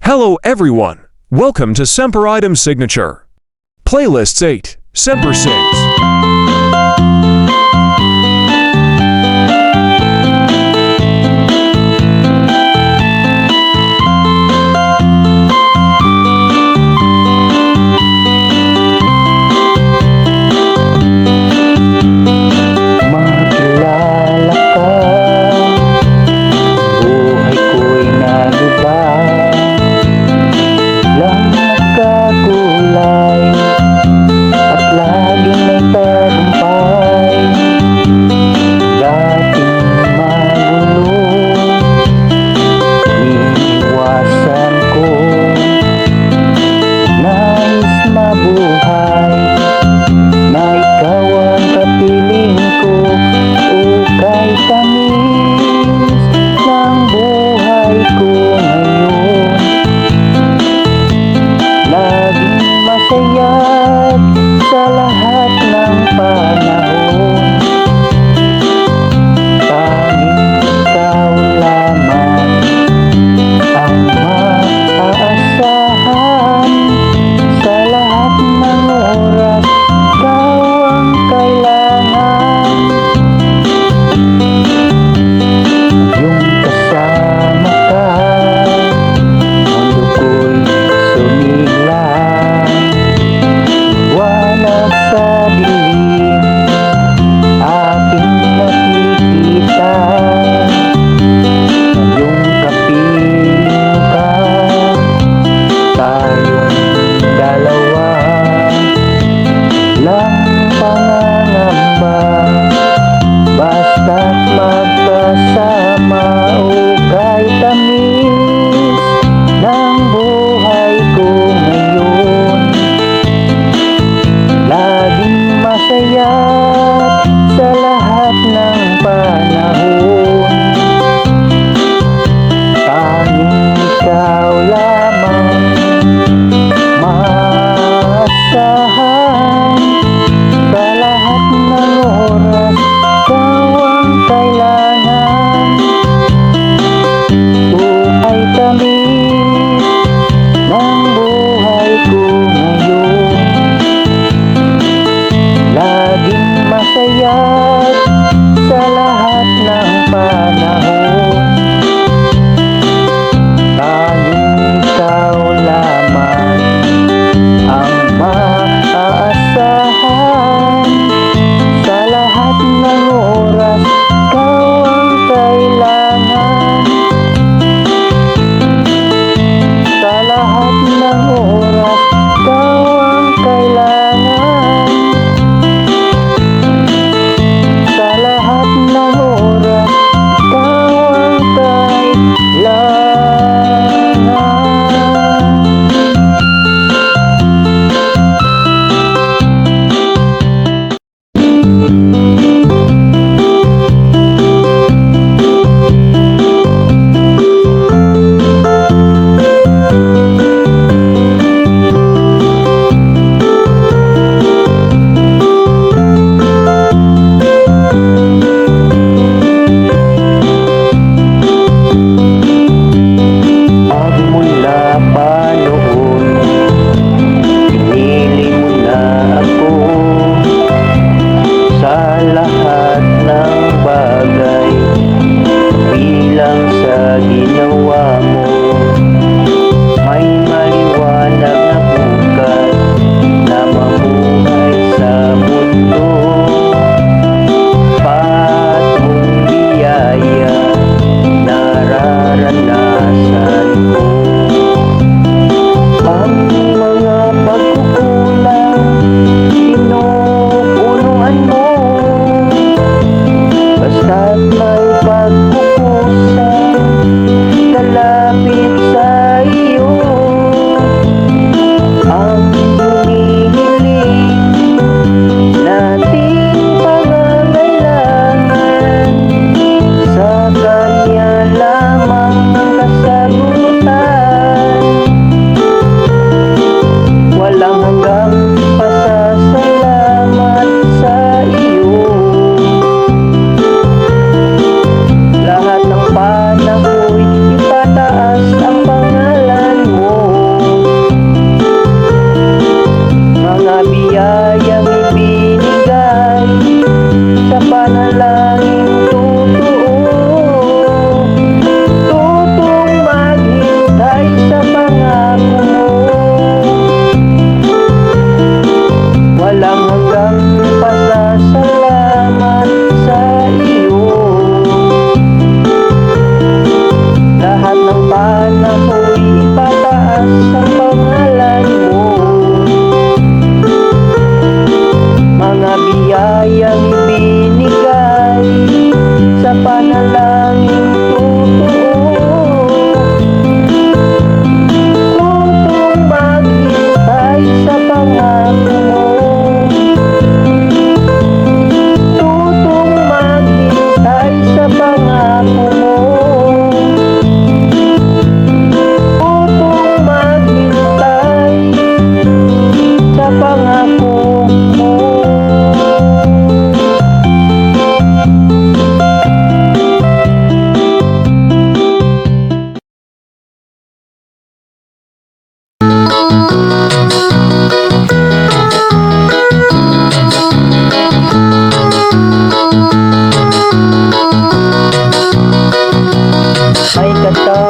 Hello everyone! Welcome to Semper Item Signature. Playlists 8. Semper Sings. Makilala ka, buhay ko'y nagiba. Lang nagkakulay at laging may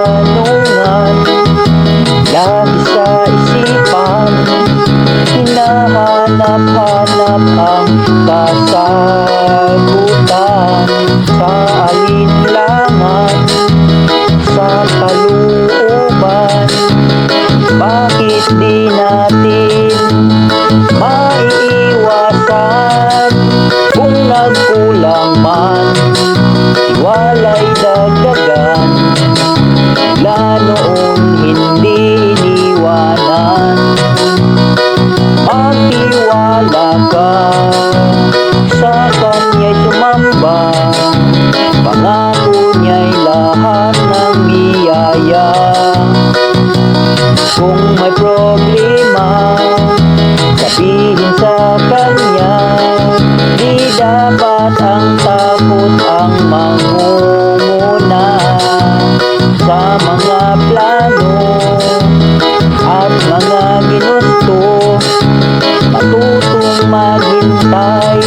katanungan, lagi sa isipan, hinahanap-hanap ang kasagutan sa alinlangan, sa kalooban. Bakit di natin maiiwasan kung nagkulang man, tiwala'y dagdagan, mula noon hindi iniwanan. Magtiwala ka, sa Kanya'y sumamba, pangako niya'y lahat ng biyaya. Kung may problema, sabihin sa Kanya, di dapat ang takot ang mangunguna sa mga plano at mga ginusto. Matutong maghintay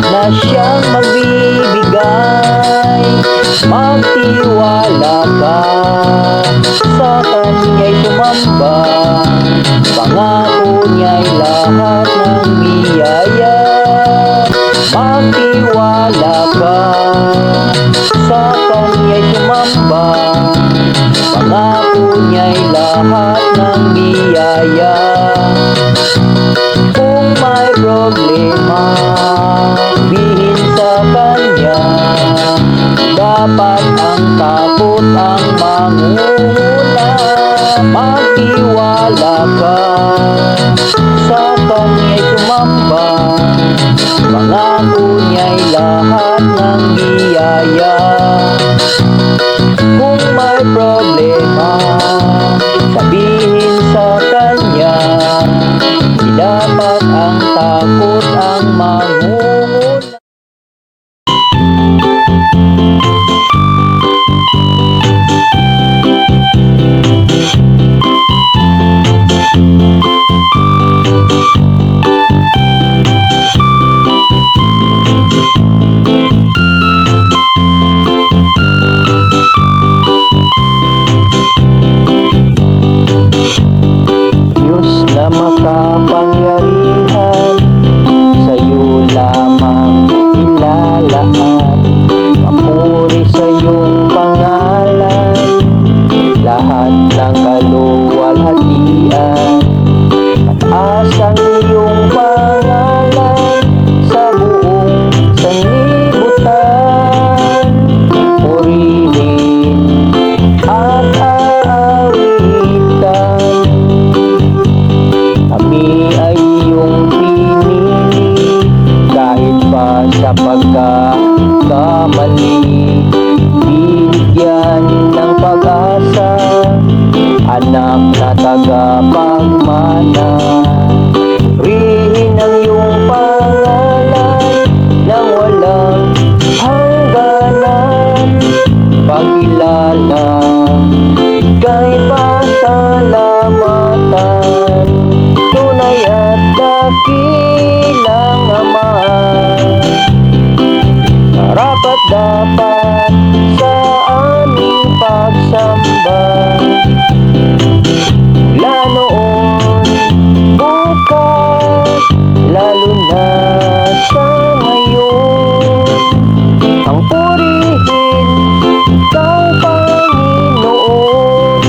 na siyang magbibigay. Magtiwala ka, sa Kanya'y sumamba, pangako niya'y lahat ng biyaya. Magtiwala ka, sa Kanya'y sumamba, pangako niya'y lahat ng biyaya. Kung may problema, sabihin sa Kanya, dapat ang takot ang mangunguna. Magtiwala ka, sa Kanya'y sumamba, pangako niya'y lahat ng biyaya. Kung may problema, sabihin sa Kanya, di dapat ang takot ang mangunguna. Diyos na makapangyarihan, sa'yo lamang ilalaan. Papuri sa iyong pangalan, lahat ng kaluwalhatian. Pag-asang iyong pangalan sa buong sanlibutan. Purihin at aawitan. Kami ay iyong pinili, kahit pa sa pagkakamali. Binigyan ng pag-asa, anak na tagapagmana. Purihin ang iyong pangalan nang walang hangganan. Pagkilala, ika'y pasalamatan. Tunay at dakilang Ama, karapat dapat sa aming pagsamba. Mula noon, bukas, lalo na sa ngayon, ang purihin ikaw, Panginoon.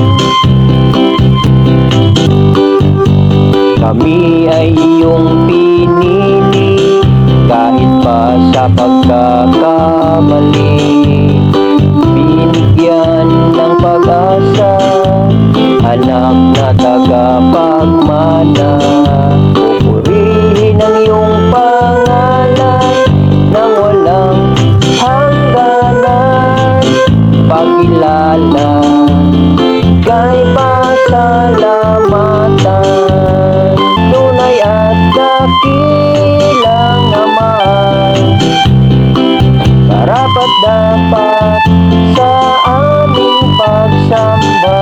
Kami ay iyong pinili, kahit pa sa pagkakamali. Binigyan ng pag-asa, anak na tagapagmana. Pupurihin ang iyong pangalan nang walang hangganan. Pagkilala, ika'y pasalamatan. Tunay at dakilang Ama, karapat dapat sa aming pagsamba.